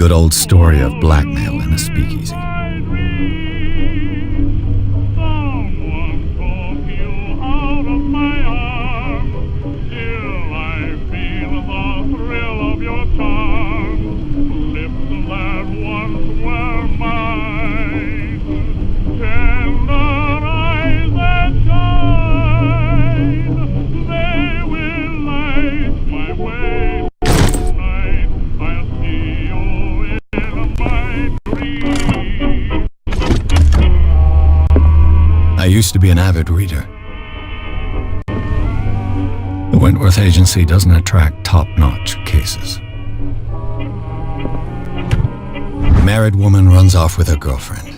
good old story of blackmail in a speakeasy. I used to be an avid reader. The Wentworth Agency doesn't attract top-notch cases. A married woman runs off with her girlfriend.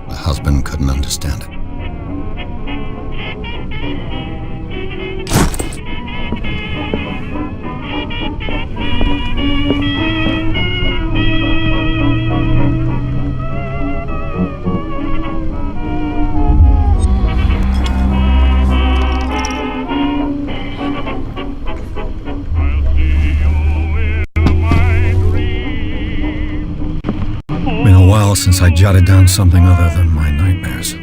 The husband couldn't understand it. Since I jotted down something other than my nightmares.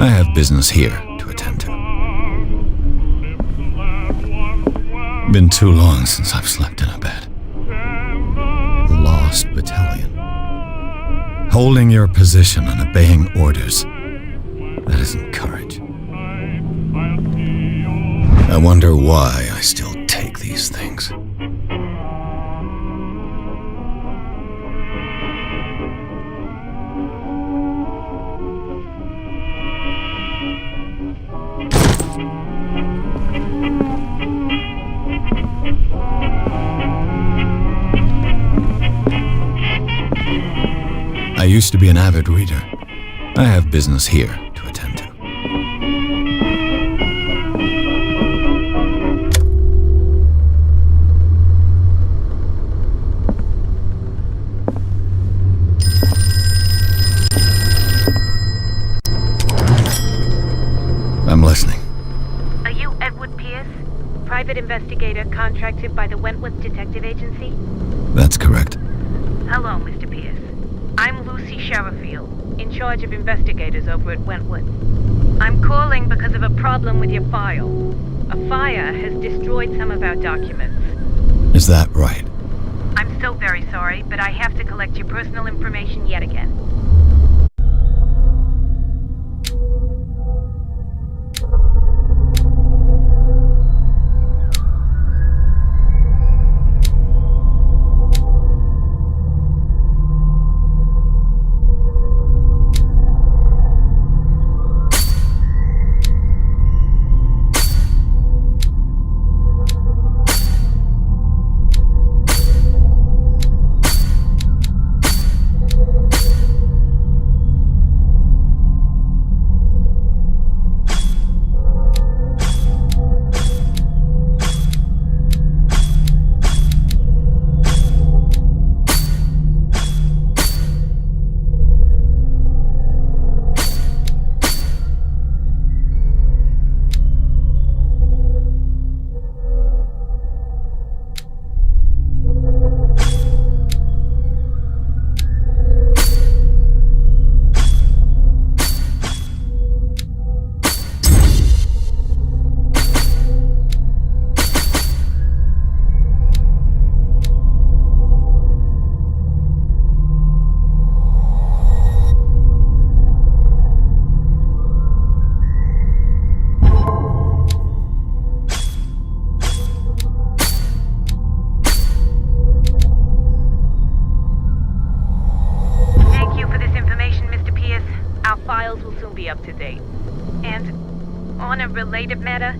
I have business here to attend to. Been too long since I've slept in a bed. Lost battalion. Holding your position and obeying orders. That isn't courage. I wonder why I still take these things. I used to be an avid reader. I have business here to attend to. I'm listening. Are you Edward Pирс, private investigator contracted by the Wentworth Detective Agency? That's correct. Hello, Mr. Pирс. I'm Lucy Sherifield, in charge of investigators over at Wentworth. I'm calling because of a problem with your file. A fire has destroyed some of our documents. Is that right? I'm so very sorry, but I have to collect your personal information yet again. On a related matter,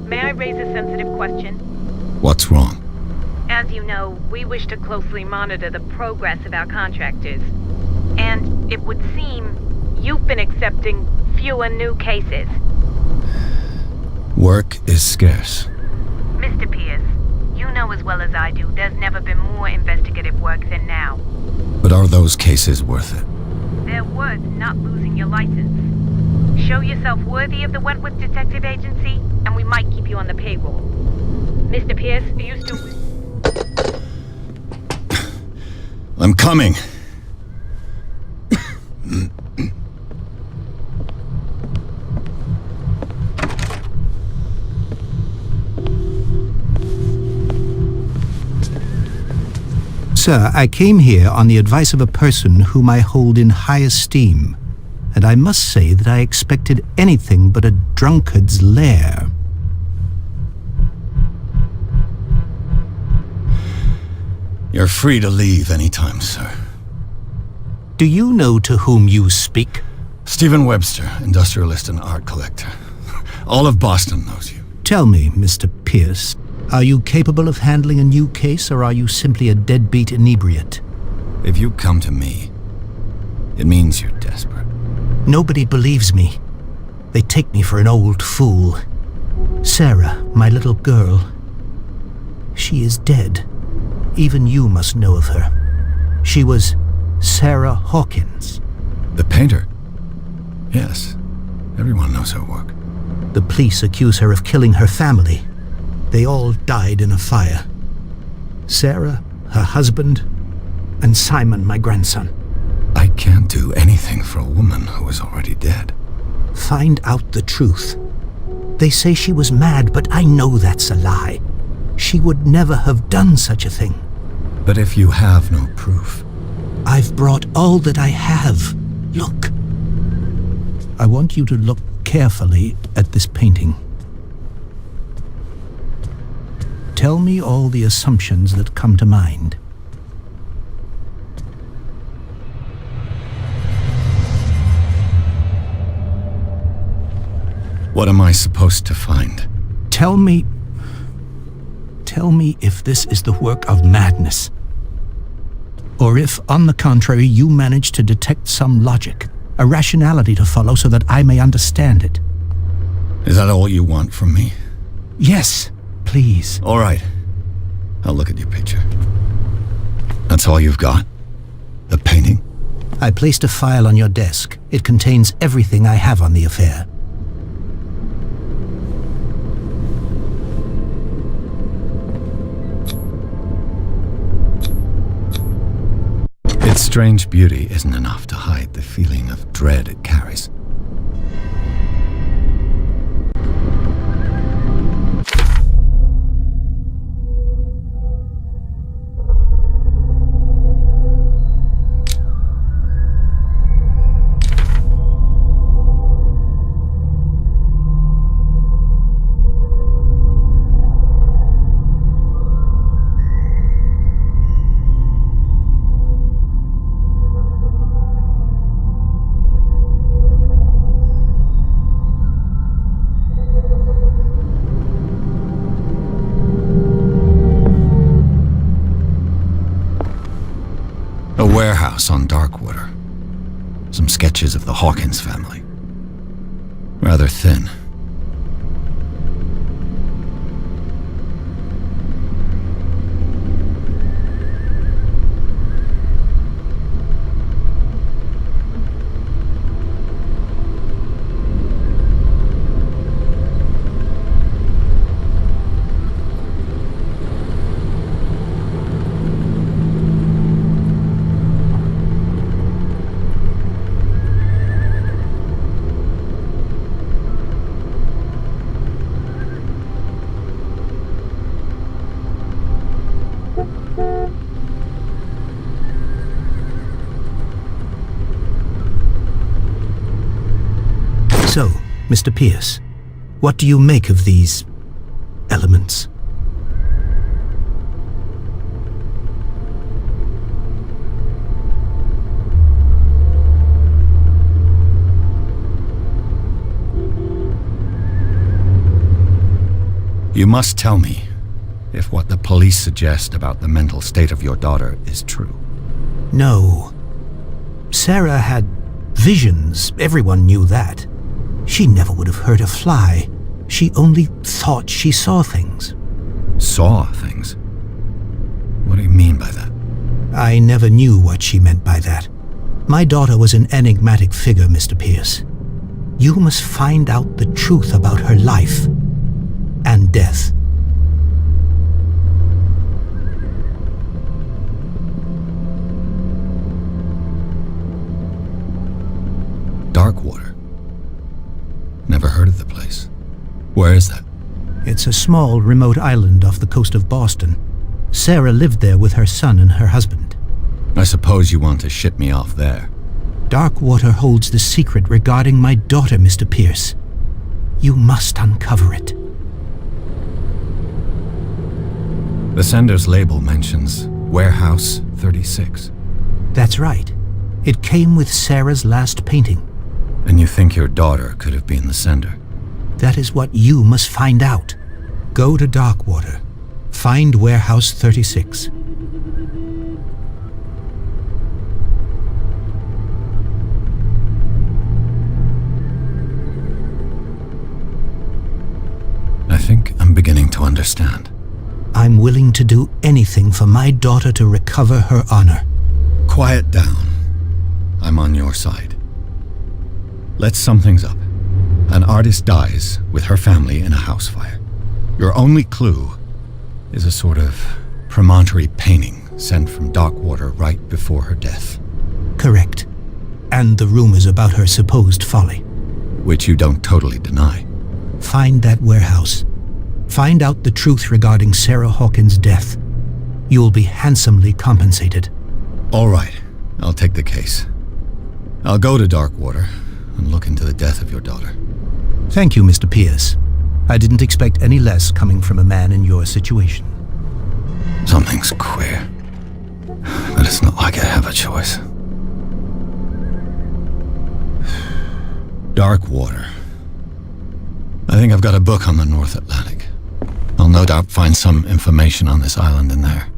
may I raise a sensitive question? What's wrong? As you know, we wish to closely monitor the progress of our contractors. And it would seem you've been accepting fewer new cases. Work is scarce. Mr. Pierce, you know as well as I do there's never been more investigative work than now. But are those cases worth it? They're worth not losing your license. Show yourself worthy of the Wentworth Detective Agency, and we might keep you on the payroll. Mr. Pierce, are you still... I'm coming. Sir, I came here on the advice of a person whom I hold in high esteem, and I must say that I expected anything but a drunkard's lair. You're free to leave anytime, sir. Do you know to whom you speak? Stephen Webster, industrialist and art collector. All of Boston knows you. Tell me, Mr. Pierce, are you capable of handling a new case, or are you simply a deadbeat inebriate? If you come to me, it means you're desperate. Nobody believes me. They take me for an old fool. Sarah, my little girl, she is dead. Even you must know of her. She was Sarah Hokins. The painter? Yes. Everyone knows her work. The police accuse her of killing her family. They all died in a fire. Sarah, her husband, and Simon, my grandson. I can't do anything for a woman who is already dead. Find out the truth. They say she was mad, but I know that's a lie. She would never have done such a thing. But if you have no proof... I've brought all that I have. Look. I want you to look carefully at this painting. Tell me all the assumptions that come to mind. What am I supposed to find? Tell me if this is the work of madness. Or if, on the contrary, you manage to detect some logic, a rationality to follow so that I may understand it. Is that all you want from me? Yes, please. All right. I'll look at your picture. That's all you've got? The painting? I placed a file on your desk. It contains everything I have on the affair. Its strange beauty isn't enough to hide the feeling of dread it carries. A warehouse on Darkwater. Some sketches of the Hawkins family. Rather thin. So, Mr. Pierce, what do you make of these elements? You must tell me if what the police suggest about the mental state of your daughter is true. No. Sarah had visions. Everyone knew that. She never would have hurt a fly. She only thought she saw things. Saw things? What do you mean by that? I never knew what she meant by that. My daughter was an enigmatic figure, Mr. Pierce. You must find out the truth about her life and death. Darkwater? Never heard of the place. Where is that? It's a small, remote island off the coast of Boston. Sarah lived there with her son and her husband. I suppose you want to ship me off there. Darkwater holds the secret regarding my daughter, Mr. Pierce. You must uncover it. The sender's label mentions Warehouse 36. That's right. It came with Sarah's last painting. And you think your daughter could have been the sender? That is what you must find out. Go to Darkwater. Find Warehouse 36. I think I'm beginning to understand. I'm willing to do anything for my daughter to recover her honor. Quiet down. I'm on your side. Let's sum things up. An artist dies with her family in a house fire. Your only clue is a sort of promontory painting sent from Darkwater right before her death. Correct. And the rumors about her supposed folly. Which you don't totally deny. Find that warehouse. Find out the truth regarding Sarah Hawkins' death. You'll be handsomely compensated. All right, I'll take the case. I'll go to Darkwater and look into the death of your daughter. Thank you, Mr. Pierce. I didn't expect any less coming from a man in your situation. Something's queer. But it's not like I have a choice. Darkwater. I think I've got a book on the North Atlantic. I'll no doubt find some information on this island in there.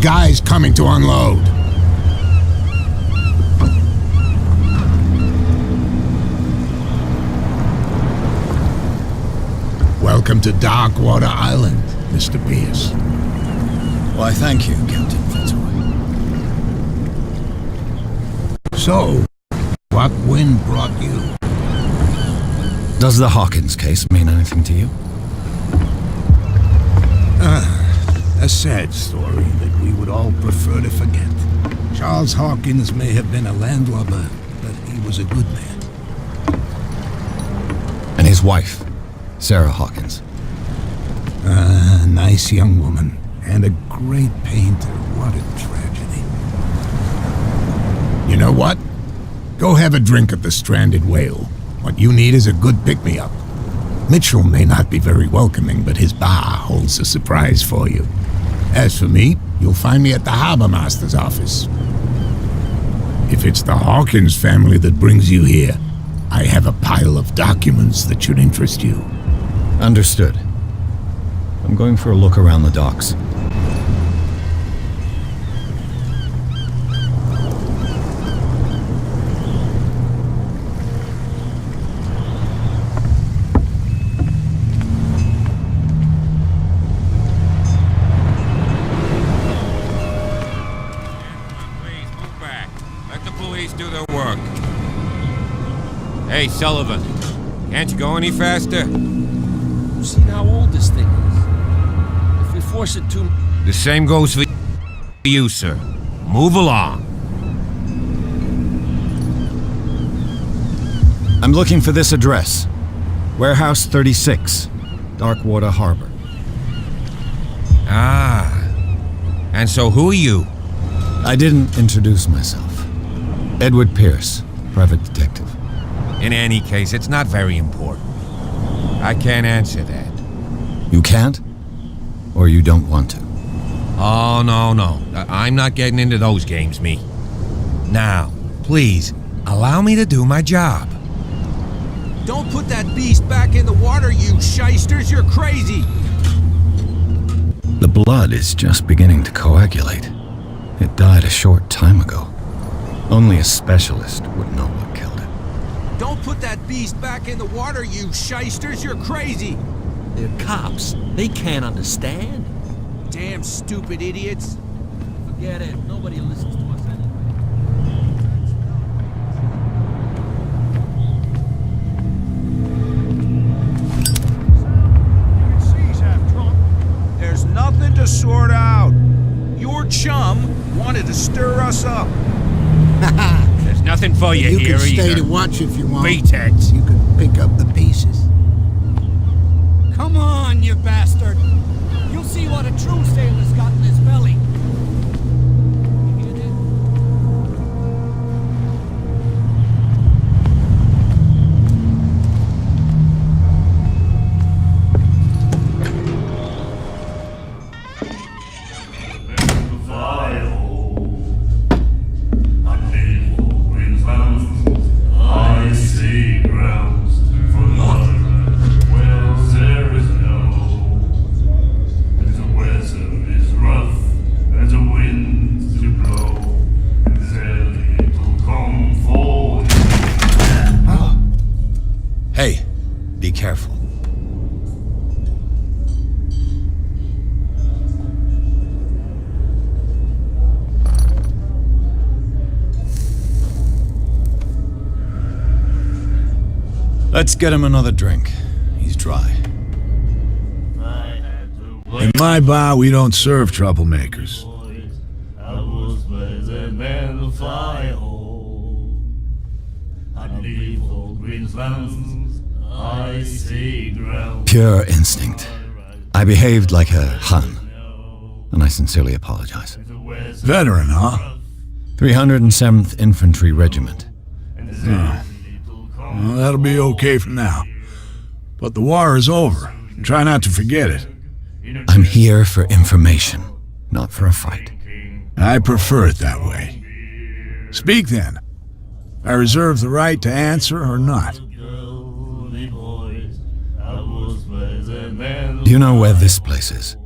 guys coming to unload. Welcome to Darkwater Island, Mr. Pierce. Why, thank you, Captain Fitzroy. So, what wind brought you? Does the Hokins case mean anything to you? A sad story that we would all prefer to forget. Charles Hawkins may have been a landlubber, but he was a good man. And his wife, Sarah Hawkins. A nice young woman, and a great painter. What a tragedy. You know what? Go have a drink at the Stranded Whale. What you need is a good pick-me-up. Mitchell may not be very welcoming, but his bar holds a surprise for you. As for me, you'll find me at the Harbor Master's office. If it's the Hawkins family that brings you here, I have a pile of documents that should interest you. Understood. I'm going for a look around the docks. Hey, Sullivan, can't you go any faster? You've seen how old this thing is. If we force it too... The same goes for you, sir. Move along. I'm looking for this address. Warehouse 36, Darkwater Harbor. Ah. And so who are you? I didn't introduce myself. Edward Pirs, private detective. In any case, it's not very important. I can't answer that. You can't? Or you don't want to? Oh, no. I'm not getting into those games, me. Now, please, allow me to do my job. Don't put that beast back in the water, you shysters! You're crazy! The blood is just beginning to coagulate. It died a short time ago. Only a specialist would know what killed it. Don't put that beast back in the water, you shysters! You're crazy! They're cops. They can't understand. Damn stupid idiots! Forget it. Nobody listens to us anyway. There's nothing to sort out. Your chum wanted to stir us up. There's nothing for you You here can stay either. to watch if you want. Pretense. You can pick up the pieces. Come on, you bastard! You'll see what a true sailor's got in his belly. You hear that? Hey, be careful. Let's get him another drink. He's dry. In my bar, we don't serve troublemakers. Pure instinct. I behaved like a Hun, and I sincerely apologize. Veteran, huh? 307th Infantry Regiment. Well, that'll be okay for now. But the war is over. Try not to forget it. I'm here for information, not for a fight. I prefer it that way. Speak then. I reserve the right to answer or not. Do you know where this place is?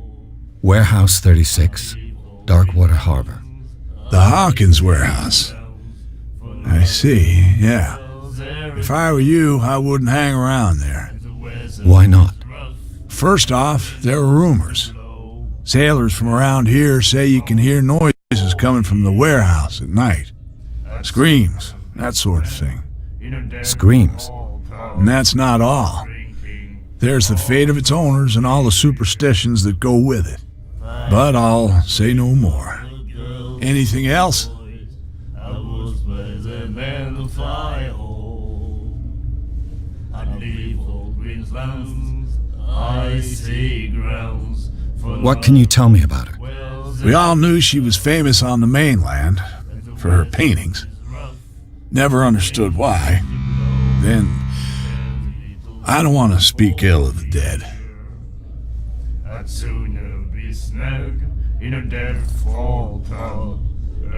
Warehouse 36? Darkwater Harbor. The Hokins warehouse. I see, yeah. If I were you, I wouldn't hang around there. Why not? First off, there are rumors. Sailors from around here say you can hear noises coming from the warehouse at night. Screams, that sort of thing. Screams? And that's not all. There's the fate of its owners and all the superstitions that go with it. But I'll say no more. Anything else? What can you tell me about her? We all knew she was famous on the mainland for her paintings. Never understood why. Then, I don't want to speak ill of the dead. I'd sooner be snug in a dead fall tub,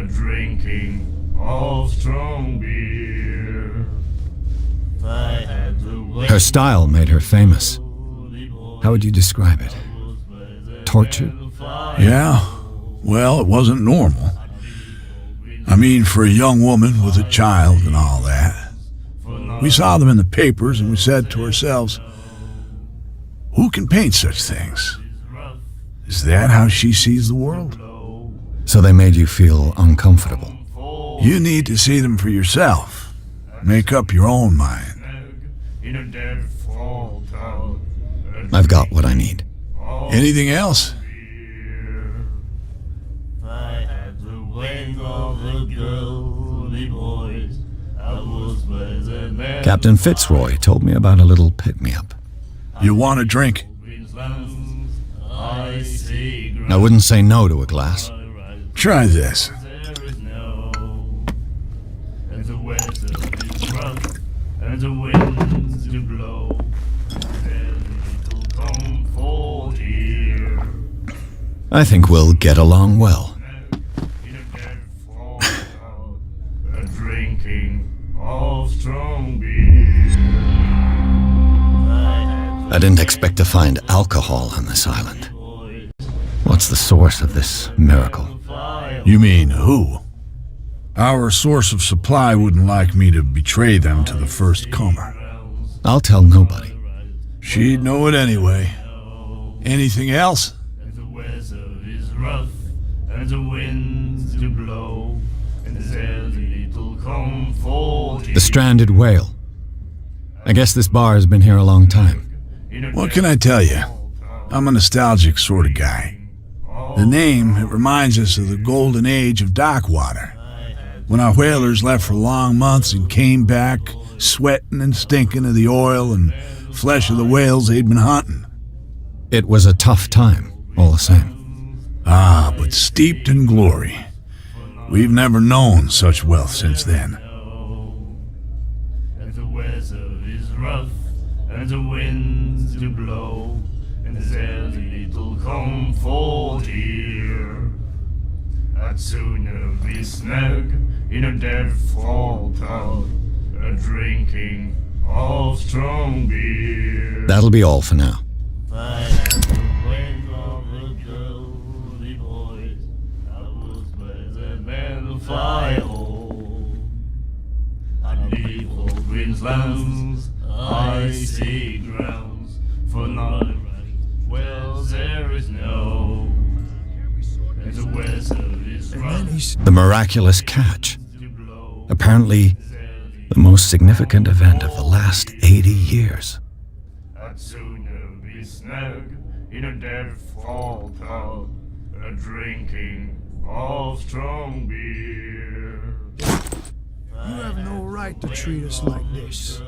drinking of strong beer. Her style made her famous. How would you describe it? Tortured? Yeah, well, it wasn't normal. I mean, for a young woman with a child and all that. We saw them in the papers and we said to ourselves, who can paint such things? Is that how she sees the world? So they made you feel uncomfortable. You need to see them for yourself. Make up your own mind. I've got what I need. Anything else? Captain Fitzroy told me about a little pick-me-up. You want a drink? I wouldn't say no to a glass. Try this. I think we'll get along well. I didn't expect to find alcohol on this island. What's the source of this miracle? You mean who? Our source of supply wouldn't like me to betray them to the first comer. I'll tell nobody. She'd know it anyway. Anything else? The stranded whale. I guess this bar has been here a long time. What can I tell you? I'm a nostalgic sort of guy. The name, it reminds us of the golden age of dockwater, when our whalers left for long months and came back sweating and stinking of the oil and flesh of the whales they'd been hunting. It was a tough time, all the same. Ah, but steeped in glory. We've never known such wealth since then. And the weather is rough, and the winds do blow, and there's little comfort here. I'd sooner be snug in a dead fall tub, drinking of strong beer. That'll be all for now. Lands, icy grounds, for not wells there is no, and the weather is rough. The miraculous catch. Apparently, the most significant event of the last 80 years. I'd sooner be snug in a dead fall tub, drinking of strong beer. You have no right to treat us like this.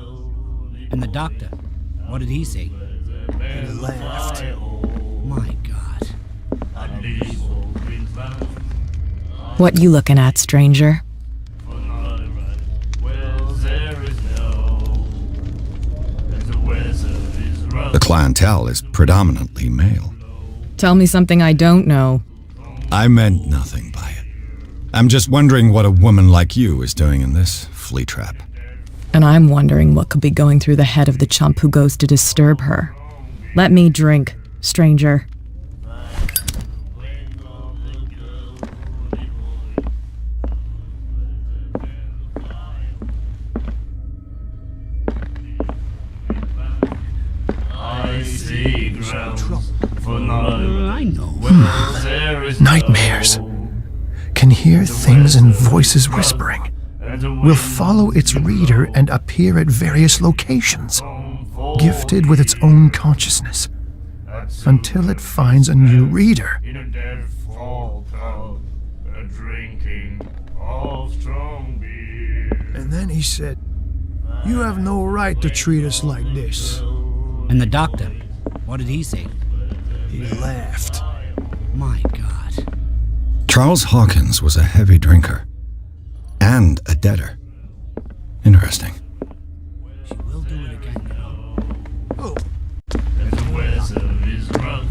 And the doctor, what did he say? He laughed. My God. What you looking at, stranger? The clientele is predominantly male. Tell me something I don't know. I meant nothing by it. I'm just wondering what a woman like you is doing in this flea trap. And I'm wondering what could be going through the head of the chump who goes to disturb her. Let me drink, stranger. I know. Nightmares. Can hear things and voices whispering. Will follow its reader and appear at various locations, gifted with its own consciousness, until it finds a new reader. And then he said, "You have no right to treat us like this." And the doctor, what did he say? He laughed. My God. Charles Hawkins was a heavy drinker and a debtor. Interesting. She will do it again, you know. Oh. The weather is rough.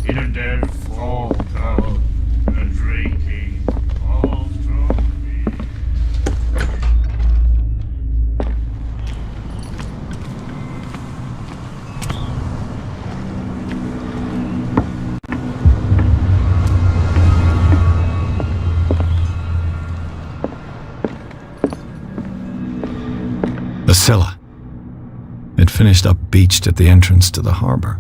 In a dead fall town, and drinking all strong beer. The Scylla. It finished up beached at the entrance to the harbor.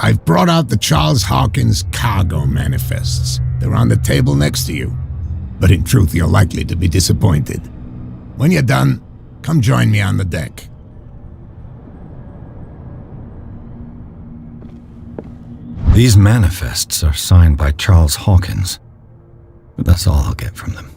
I've brought out the Charles Hawkins cargo manifests. They're on the table next to you. But in truth, you're likely to be disappointed. When you're done, come join me on the deck. These manifests are signed by Charles Hawkins, but that's all I'll get from them.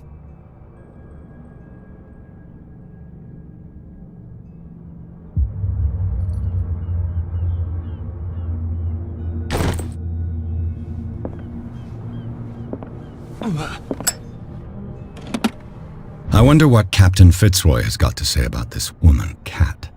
I wonder what Captain Fitzroy has got to say about this woman, Cat.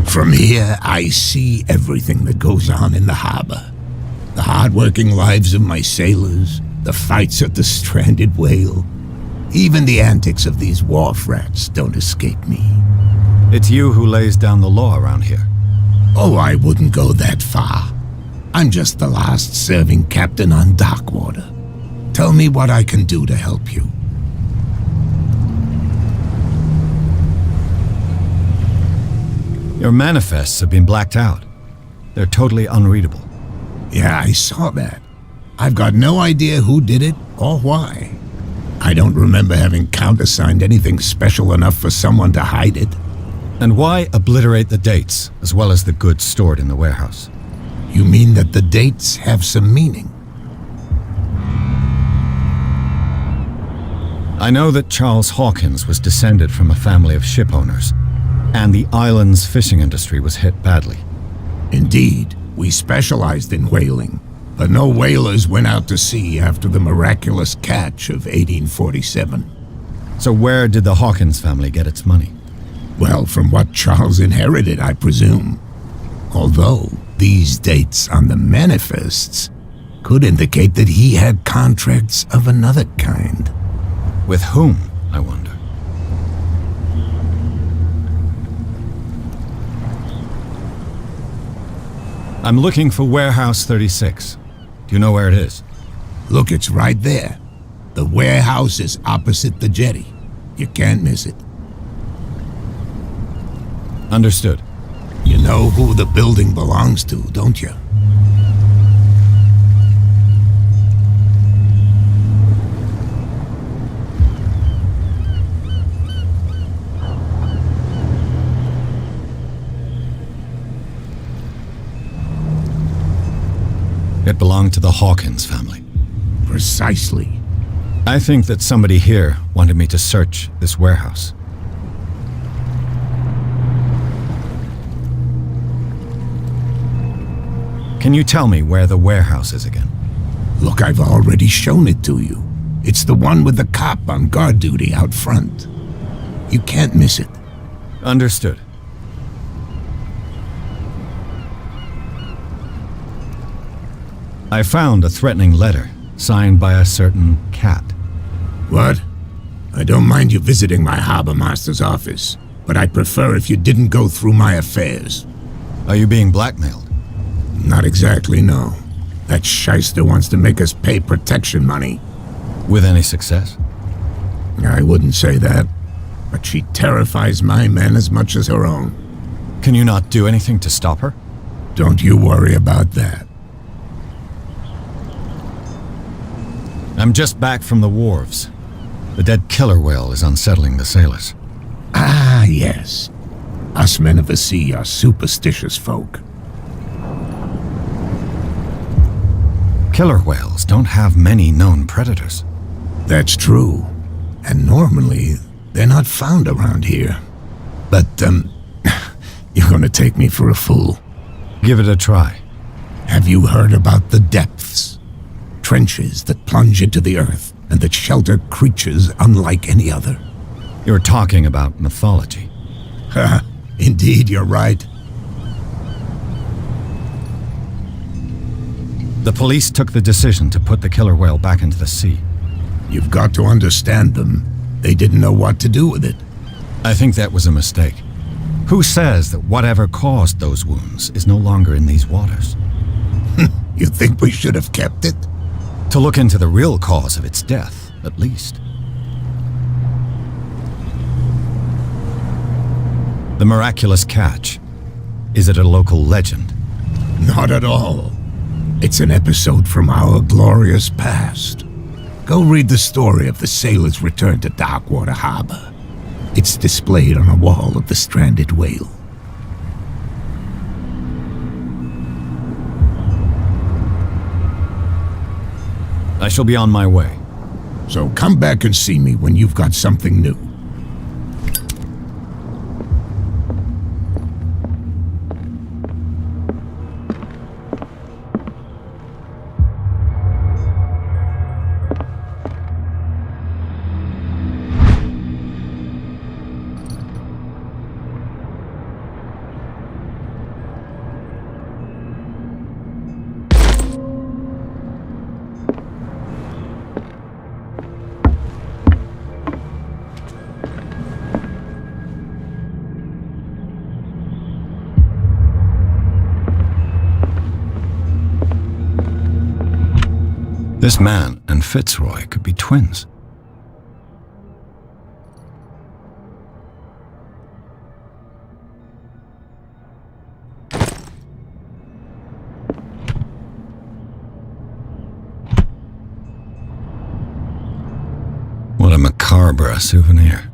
From here, I see everything that goes on in the harbor. The hard-working lives of my sailors, the fights at the stranded whale. Even the antics of these wharf rats don't escape me. It's you who lays down the law around here. Oh, I wouldn't go that far. I'm just the last serving captain on Darkwater. Tell me what I can do to help you. Your manifests have been blacked out. They're totally unreadable. Yeah, I saw that. I've got no idea who did it or why. I don't remember having countersigned anything special enough for someone to hide it. And why obliterate the dates, as well as the goods stored in the warehouse? You mean that the dates have some meaning? I know that Charles Hawkins was descended from a family of ship owners, and the island's fishing industry was hit badly. Indeed, we specialized in whaling, but no whalers went out to sea after the miraculous catch of 1847. So where did the Hawkins family get its money? Well, from what Charles inherited, I presume. Although these dates on the manifests could indicate that he had contracts of another kind. With whom, I wonder? I'm looking for Warehouse 36. Do you know where it is? Look, it's right there. The warehouse is opposite the jetty. You can't miss it. Understood. You know who the building belongs to, don't you? It belonged to the Hawkins family. Precisely. I think that somebody here wanted me to search this warehouse. Can you tell me where the warehouse is again? Look, I've already shown it to you. It's the one with the cop on guard duty out front. You can't miss it. I found a threatening letter signed by a certain cat. What? I don't mind you visiting my harbor master's office, but I'd prefer if you didn't go through my affairs. Are you being blackmailed? Not exactly, no. That shyster wants to make us pay protection money. With any success? I wouldn't say that, but she terrifies my men as much as her own. Can you not do anything to stop her? Don't you worry about that. I'm just back from the wharves. The dead killer whale is unsettling the sailors. Ah, yes. Us men of the sea are superstitious folk. Killer whales don't have many known predators. That's true. And normally, they're not found around here. But, you're gonna take me for a fool. Give it a try. Have you heard about the depths? Trenches that plunge into the earth and that shelter creatures unlike any other. You're talking about mythology. Ha! Indeed, you're right. The police took the decision to put the killer whale back into the sea. You've got to understand them. They didn't know what to do with it. I think that was a mistake. Who says that whatever caused those wounds is no longer in these waters? You think we should have kept it? To look into the real cause of its death, at least. The miraculous catch. Is it a local legend? Not at all. It's an episode from our glorious past. Go read the story of the sailor's return to Darkwater Harbor. It's displayed on a wall of the stranded whale. I shall be on my way. So come back and see me when you've got something new. This man and Fitzroy could be twins. What a macabre souvenir.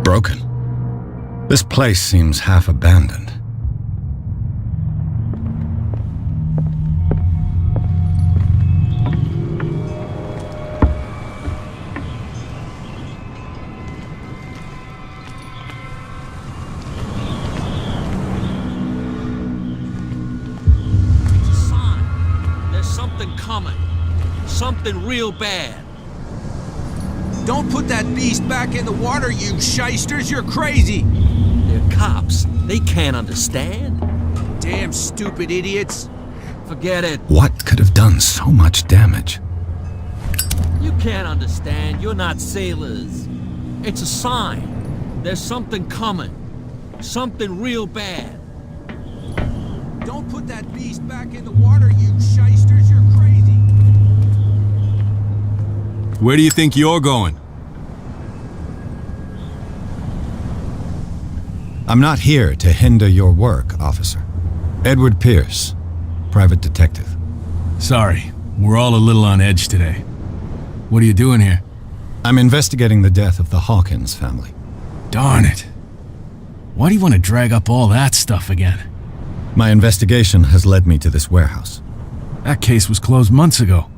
Broken. This place seems half abandoned. It's a sign. There's something coming. Something real bad. Don't put that beast back in the water, you shysters! You're crazy! They're cops. They can't understand. Damn stupid idiots! Forget it. What could have done so much damage? You can't understand. You're not sailors. It's a sign. There's something coming. Something real bad. Don't put that beast back in the water, you shysters! You're crazy! Where do you think you're going? I'm not here to hinder your work, officer. Edward Pirs, private detective. Sorry, we're all a little on edge today. What are you doing here? I'm investigating the death of the Hokins family. Darn it. Why do you want to drag up all that stuff again? My investigation has led me to this warehouse. That case was closed months ago.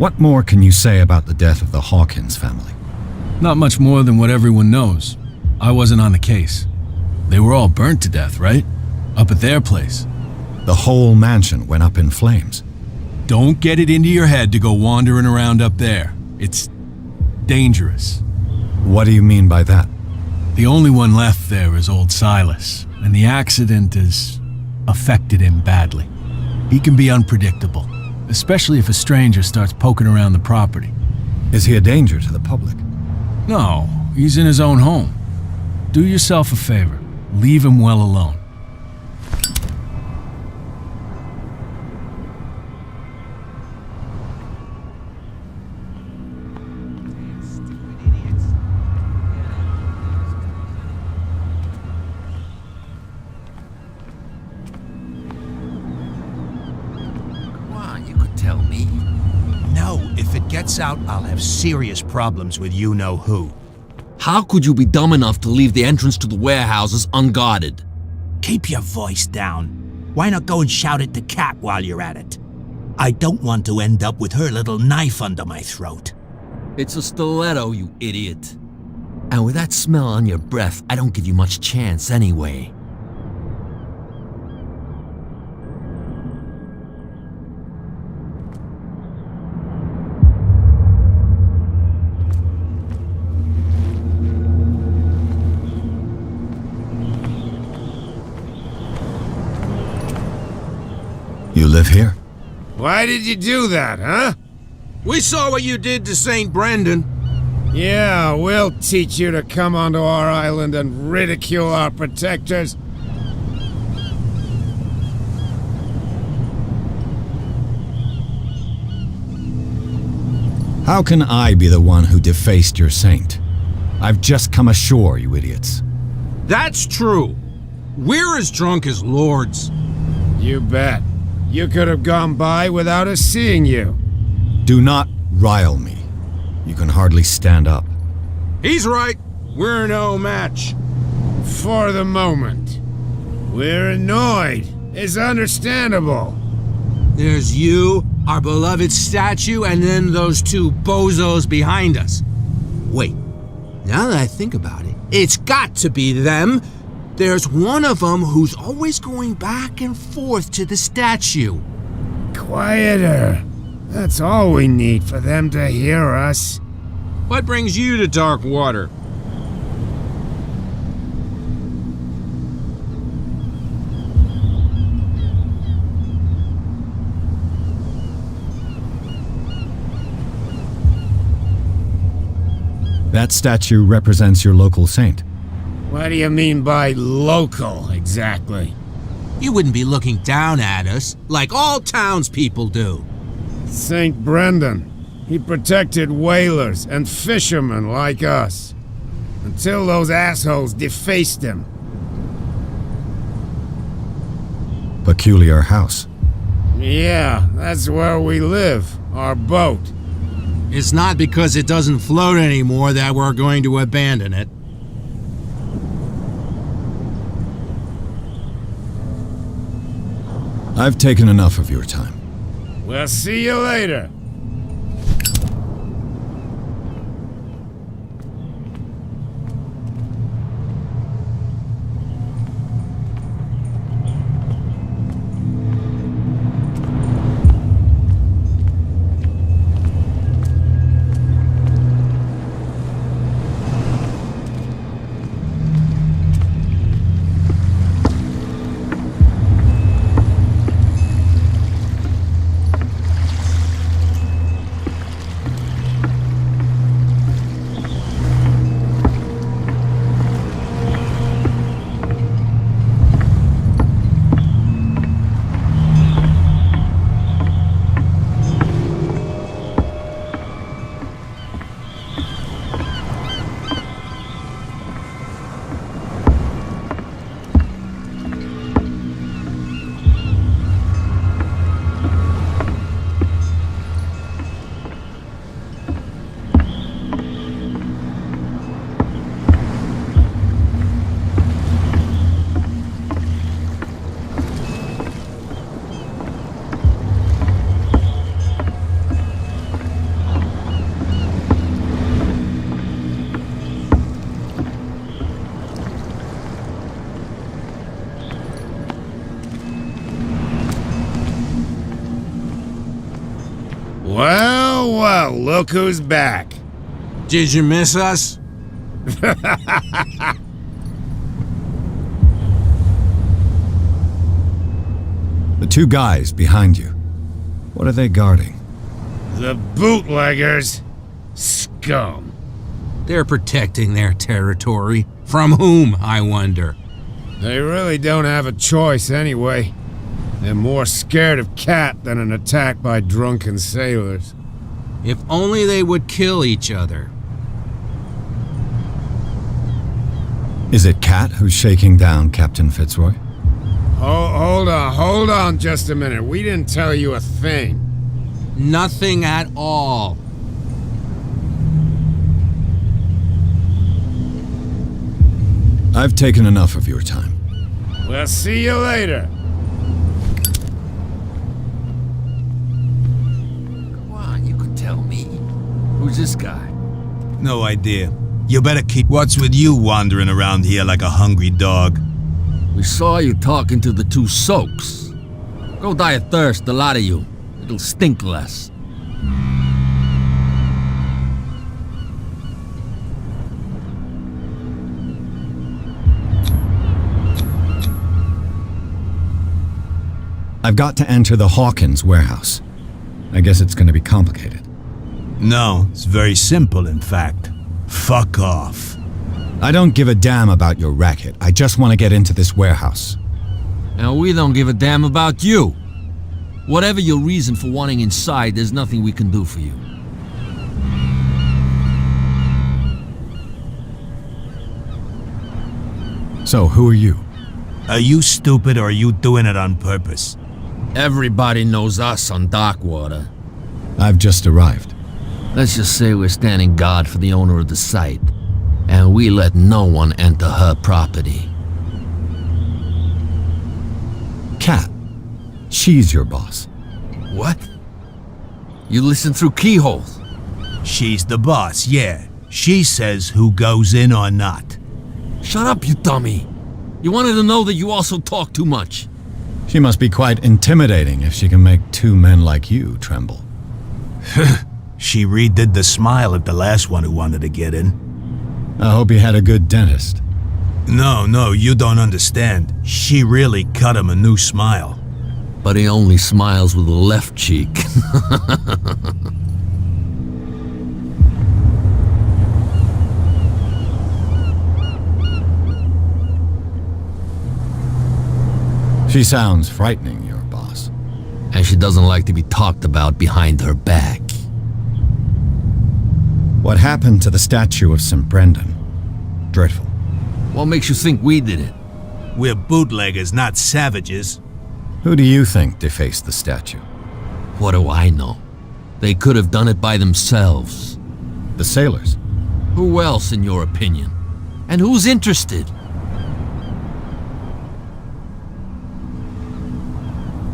What more can you say about the death of the Hawkins family? Not much more than what everyone knows. I wasn't on the case. They were all burnt to death, right? Up at their place. The whole mansion went up in flames. Don't get it into your head to go wandering around up there. It's dangerous. What do you mean by that? The only one left there is old Silas, and the accident has affected him badly. He can be unpredictable, especially if a stranger starts poking around the property. Is he a danger to the public? No, he's in his own home. Do yourself a favor. Leave him well alone. If it gets out, I'll have serious problems with you-know-who. How could you be dumb enough to leave the entrance to the warehouses unguarded? Keep your voice down. Why not go and shout at the cat while you're at it? I don't want to end up with her little knife under my throat. It's a stiletto, you idiot. And with that smell on your breath, I don't give you much chance anyway. You live here? Why did you do that, huh? We saw what you did to St. Brendan. Yeah, we'll teach you to come onto our island and ridicule our protectors. How can I be the one who defaced your saint? I've just come ashore, you idiots. That's true. We're as drunk as lords. You bet. You could have gone by without us seeing you. Do not rile me. You can hardly stand up. He's right. We're no match. For the moment. We're annoyed. It's understandable. There's you, our beloved statue, and then those two bozos behind us. Wait. Now that I think about it, it's got to be them. There's one of them who's always going back and forth to the statue. Quieter. That's all we need for them to hear us. What brings you to dark water? That statue represents your local saint. What do you mean by local, exactly? You wouldn't be looking down at us, like all townspeople do. St. Brendan. He protected whalers and fishermen like us. Until those assholes defaced him. Peculiar house. Yeah, that's where we live. Our boat. It's not because it doesn't float anymore that we're going to abandon it. I've taken enough of your time. We'll see you later. Well, look who's back. Did you miss us? The two guys behind you. What are they guarding? The bootleggers. Scum. They're protecting their territory. From whom, I wonder? They really don't have a choice anyway. They're more scared of Cat than an attack by drunken sailors. If only they would kill each other. Is it Cat who's shaking down Captain Fitzroy? Hold on just a minute. We didn't tell you a thing. Nothing at all. I've taken enough of your time. We'll see you later. Come on, you could tell me. Who's this guy? No idea. You better keep... What's with you wandering around here like a hungry dog? We saw you talking to the two soaks. Go die of thirst, the lot of you. It'll stink less. I've got to enter the Hawkins warehouse. I guess it's going to be complicated. No, it's very simple, in fact. Fuck off. I don't give a damn about your racket. I just want to get into this warehouse. And we don't give a damn about you. Whatever your reason for wanting inside, there's nothing we can do for you. So, who are you? Are you stupid or are you doing it on purpose? Everybody knows us on Darkwater. I've just arrived. Let's just say we're standing guard for the owner of the site, and we let no one enter her property. Cat. She's your boss. What? You listen through keyholes? She's the boss, yeah. She says who goes in or not. Shut up, you dummy. You wanted to know that you also talk too much. She must be quite intimidating if she can make two men like you tremble. She redid the smile at the last one who wanted to get in. I hope he had a good dentist. No, you don't understand. She really cut him a new smile. But he only smiles with the left cheek. She sounds frightening, your boss. And she doesn't like to be talked about behind her back. What happened to the statue of St. Brendan? Dreadful. What makes you think we did it? We're bootleggers, not savages. Who do you think defaced the statue? What do I know? They could have done it by themselves. The sailors? Who else, in your opinion? And who's interested?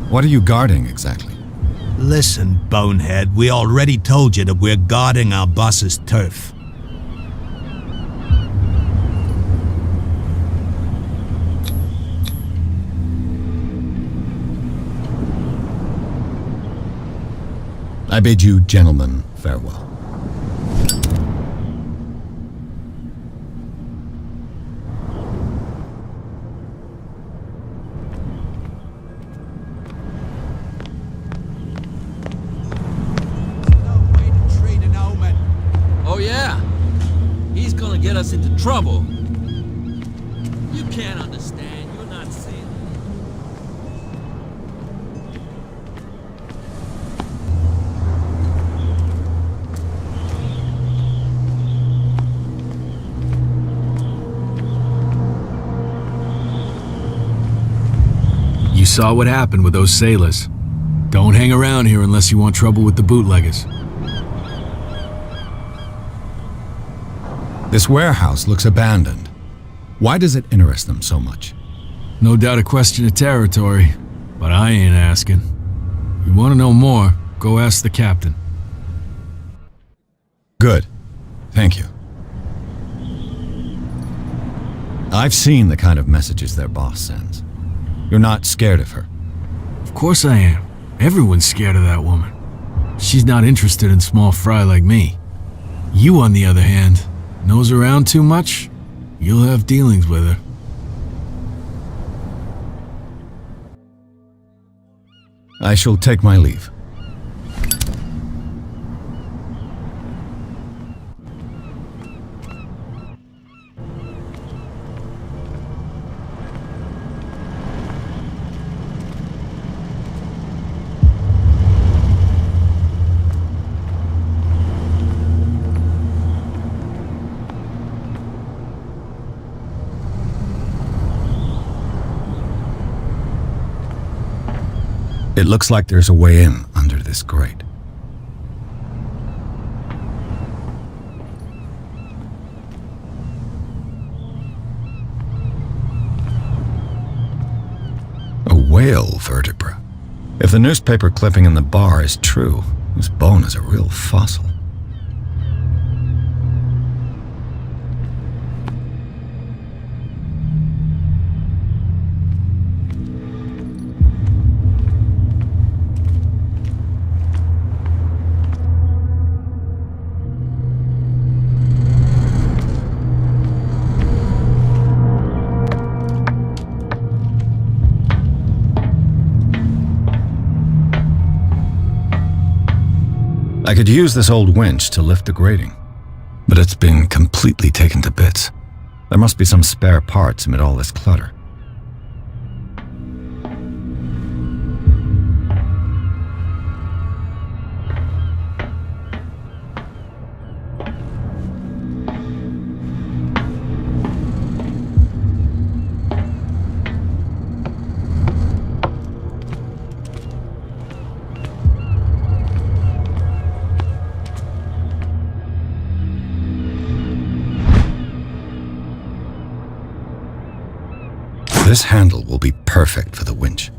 What are you guarding exactly? Listen, bonehead, we already told you that we're guarding our boss's turf. I bid you gentlemen farewell. Oh yeah? He's gonna get us into trouble. You can't understand, you're not sailing. You saw what happened with those sailors. Don't hang around here unless you want trouble with the bootleggers. This warehouse looks abandoned. Why does it interest them so much? No doubt a question of territory, but I ain't asking. If you want to know more, go ask the captain. Good. Thank you. I've seen the kind of messages their boss sends. You're not scared of her. Of course I am. Everyone's scared of that woman. She's not interested in small fry like me. You, on the other hand, nose around too much, you'll have dealings with her. I shall take my leave. It looks like there's a way in under this grate. A whale vertebra. If the newspaper clipping in the bar is true, this bone is a real fossil. I could use this old winch to lift the grating, but it's been completely taken to bits. There must be some spare parts amid all this clutter. This handle will be perfect for the winch.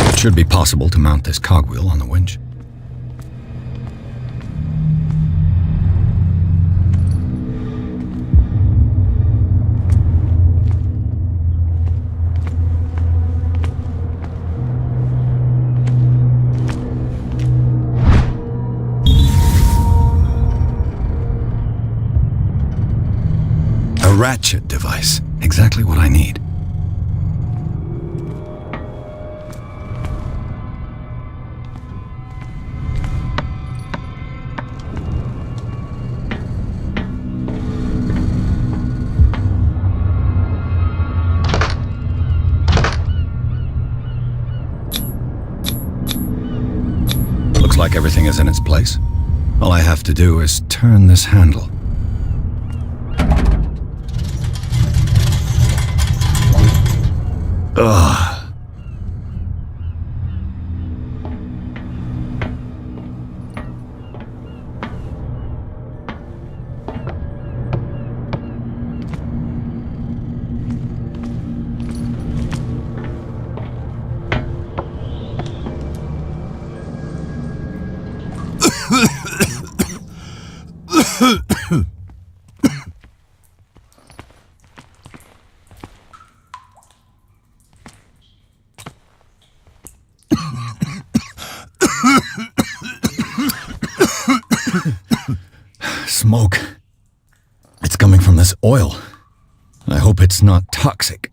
It should be possible to mount this cogwheel on the winch. A ratchet device, exactly what I need. Like everything is in its place. All I have to do is turn this handle. Ugh. Smoke. It's coming from this oil. I hope it's not toxic.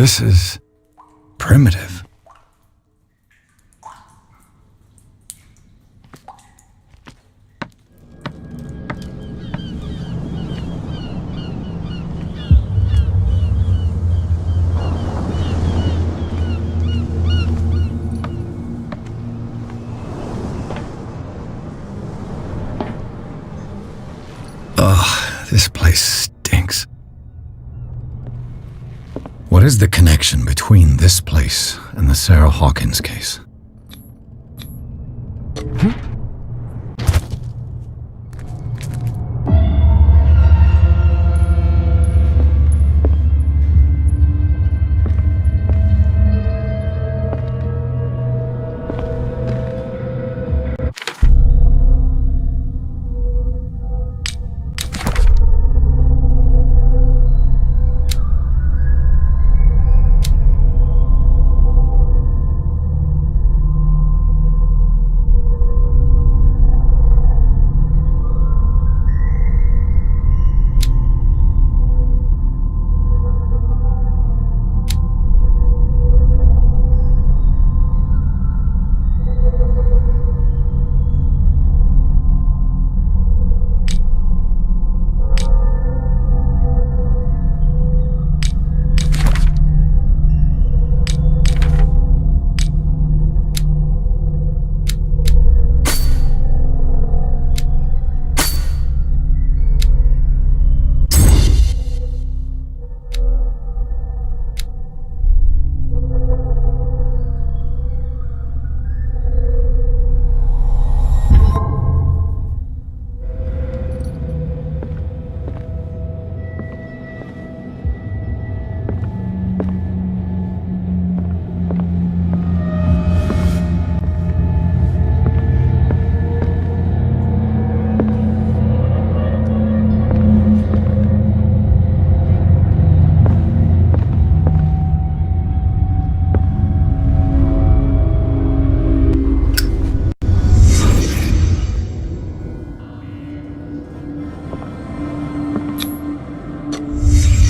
This is primitive. Ugh, this place stinks. What is the connection between this place and the Sarah Hawkins case?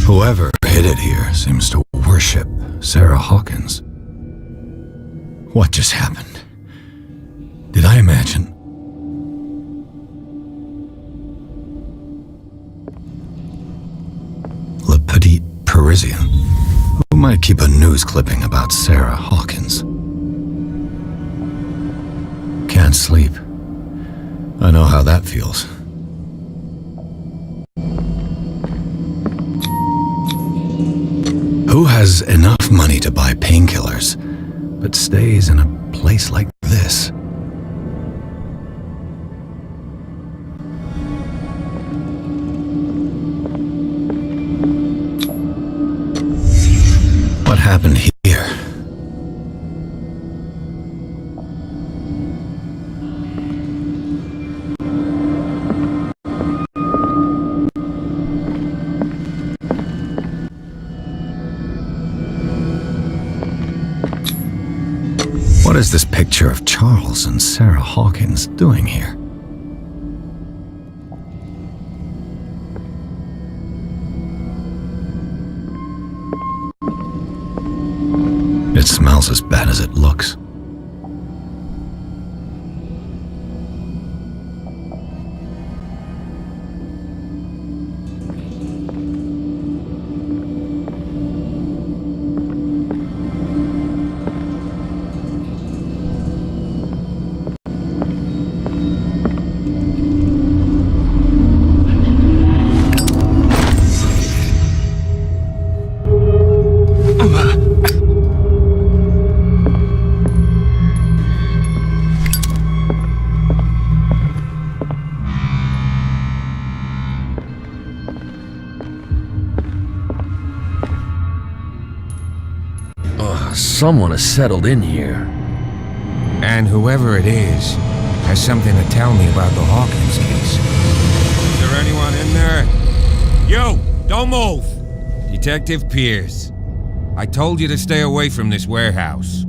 Whoever hid it here seems to worship Sarah Hawkins. What just happened? Did I imagine? Le Petit Parisien. Who might keep a news clipping about Sarah Hawkins? Can't sleep. I know how that feels. Who has enough money to buy painkillers, but stays in a place like this? What happened here? What is this picture of Charles and Sarah Hawkins doing here? It smells as bad as it looks. Someone has settled in here. And whoever it is has something to tell me about the Hawkins case. Is there anyone in there? You! Don't move! Detective Pierce. I told you to stay away from this warehouse.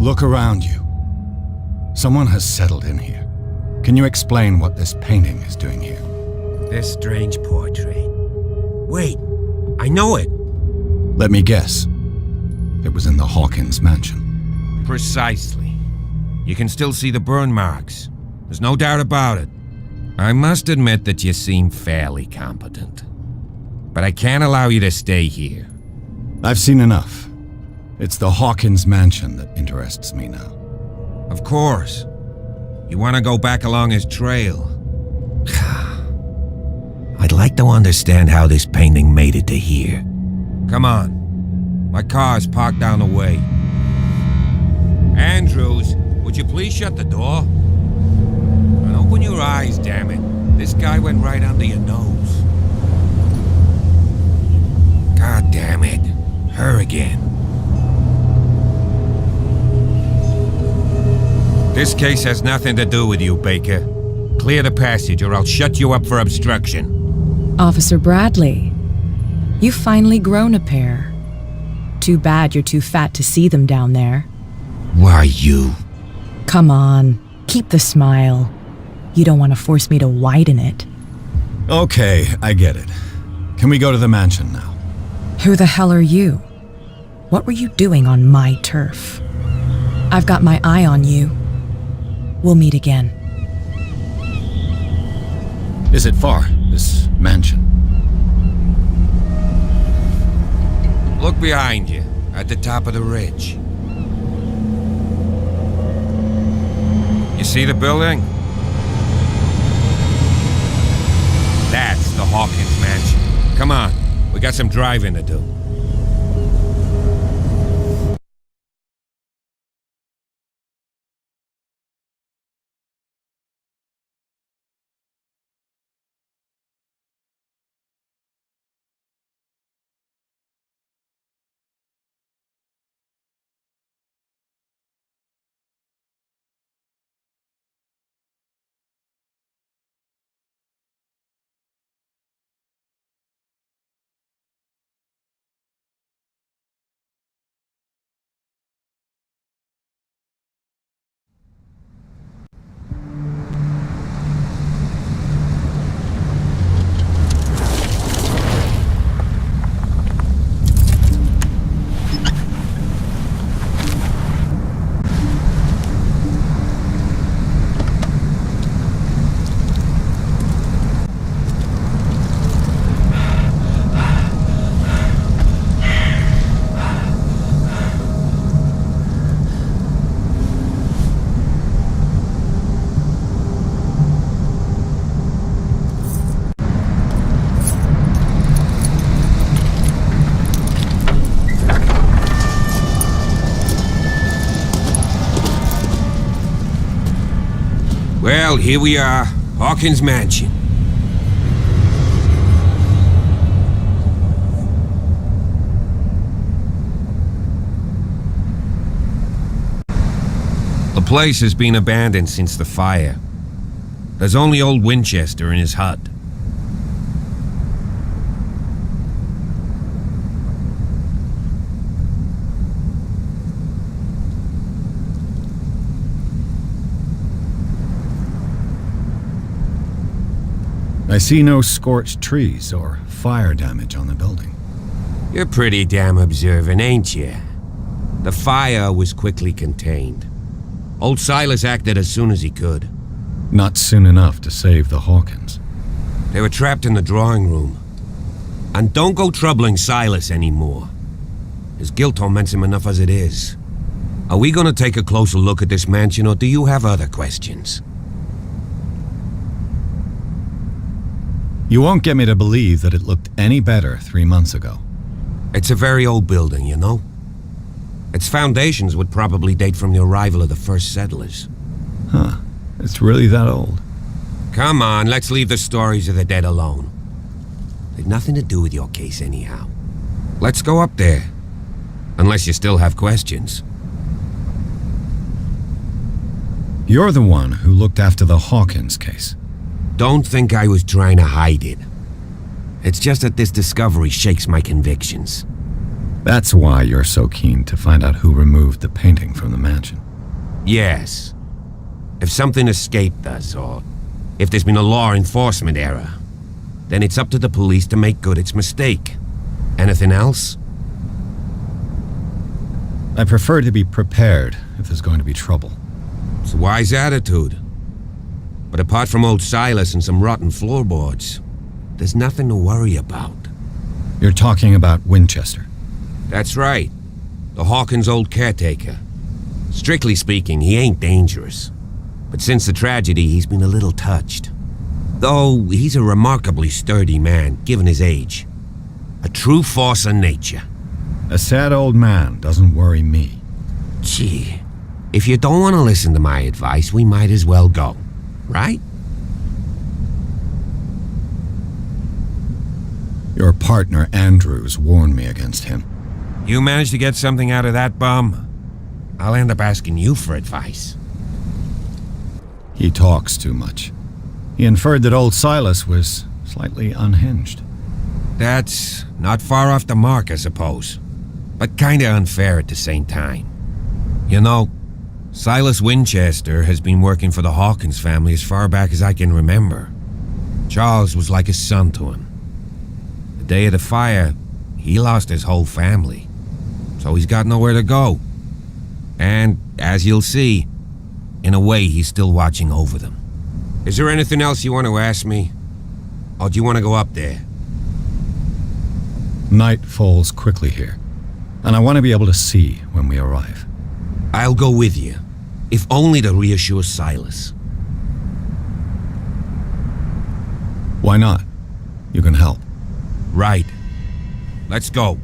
Look around you. Someone has settled in here. Can you explain what this painting is doing here? This strange portrait. Wait, I know it. Let me guess. It was in the Hokins mansion. Precisely. You can still see the burn marks. There's no doubt about it. I must admit that you seem fairly competent. But I can't allow you to stay here. I've seen enough. It's the Hokins mansion that interests me now. Of course. You want to go back along his trail. I'd like to understand how this painting made it to here. Come on. My car's parked down the way. Andrews, would you please shut the door? And open your eyes, damn it. This guy went right under your nose. God damn it. Her again. This case has nothing to do with you, Baker. Clear the passage or I'll shut you up for obstruction. Officer Bradley, you've finally grown a pair. Too bad you're too fat to see them down there. Why you? Come on, keep the smile. You don't want to force me to widen it. Okay, I get it. Can we go to the mansion now? Who the hell are you? What were you doing on my turf? I've got my eye on you. We'll meet again. Is it far, this mansion? Look behind you, at the top of the ridge. You see the building? That's the Hokins mansion. Come on, we got some driving to do. Well, here we are, Hawkins Mansion. The place has been abandoned since the fire. There's only old Winchester in his hut. I see no scorched trees or fire damage on the building. You're pretty damn observant, ain't you? The fire was quickly contained. Old Silas acted as soon as he could. Not soon enough to save the Hawkins. They were trapped in the drawing room. And don't go troubling Silas anymore. His guilt torments him enough as it is. Are we gonna take a closer look at this mansion, or do you have other questions? You won't get me to believe that it looked any better 3 months ago. It's a very old building, you know? Its foundations would probably date from the arrival of the first settlers. Huh. It's really that old. Come on, let's leave the stories of the dead alone. They've nothing to do with your case anyhow. Let's go up there. Unless you still have questions. You're the one who looked after the Hawkins case. Don't think I was trying to hide it. It's just that this discovery shakes my convictions. That's why you're so keen to find out who removed the painting from the mansion. Yes. If something escaped us, or if there's been a law enforcement error, then it's up to the police to make good its mistake. Anything else? I prefer to be prepared if there's going to be trouble. It's a wise attitude. But apart from old Silas and some rotten floorboards, there's nothing to worry about. You're talking about Winchester? That's right. The Hawkins' old caretaker. Strictly speaking, he ain't dangerous. But since the tragedy, he's been a little touched. Though he's a remarkably sturdy man, given his age. A true force of nature. A sad old man doesn't worry me. Gee, if you don't want to listen to my advice, we might as well go. Right? Your partner, Andrews, warned me against him. You managed to get something out of that bum? I'll end up asking you for advice. He talks too much. He inferred that old Silas was slightly unhinged. That's not far off the mark, I suppose. But kinda unfair at the same time. You know, Silas Winchester has been working for the Hawkins family as far back as I can remember. Charles was like a son to him. The day of the fire, he lost his whole family. So he's got nowhere to go. And, as you'll see, in a way he's still watching over them. Is there anything else you want to ask me? Or do you want to go up there? Night falls quickly here, and I want to be able to see when we arrive. I'll go with you, if only to reassure Silas. Why not? You can help. Right. Let's go.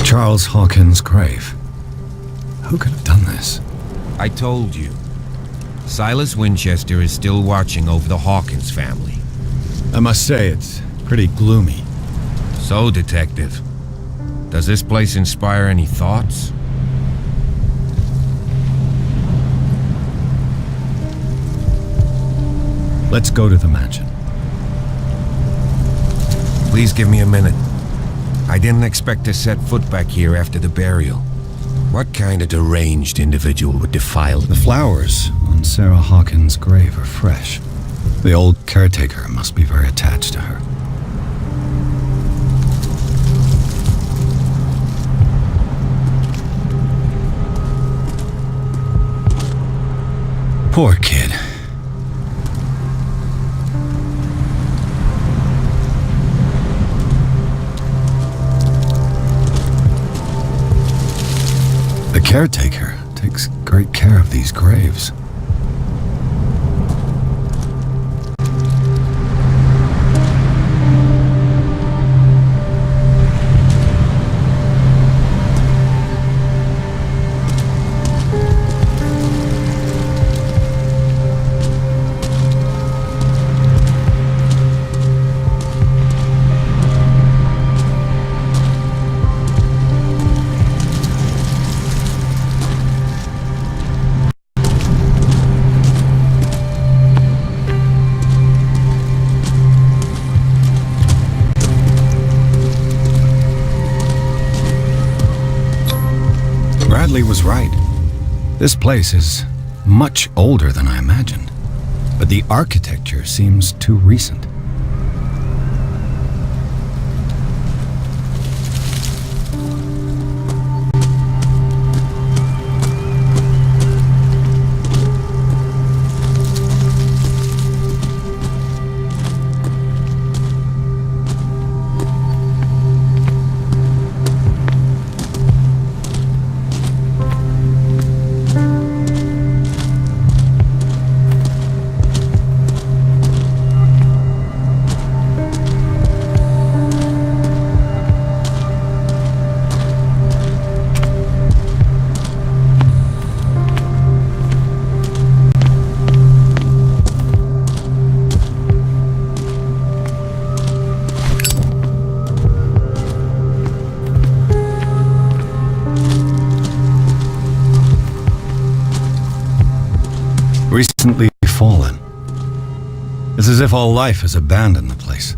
Charles Hawkins' grave. Who could have done this? I told you. Silas Winchester is still watching over the Hawkins family. I must say, it's pretty gloomy. So, Detective, does this place inspire any thoughts? Let's go to the mansion. Please give me a minute. I didn't expect to set foot back here after the burial. What kind of deranged individual would defile The flowers on Sarah Hawkins' grave are fresh. The old caretaker must be very attached to her. Poor kid. The caretaker takes great care of these graves. Bradley was right. This place is much older than I imagined, but the architecture seems too recent. recently fallen. It's as if all life has abandoned the place.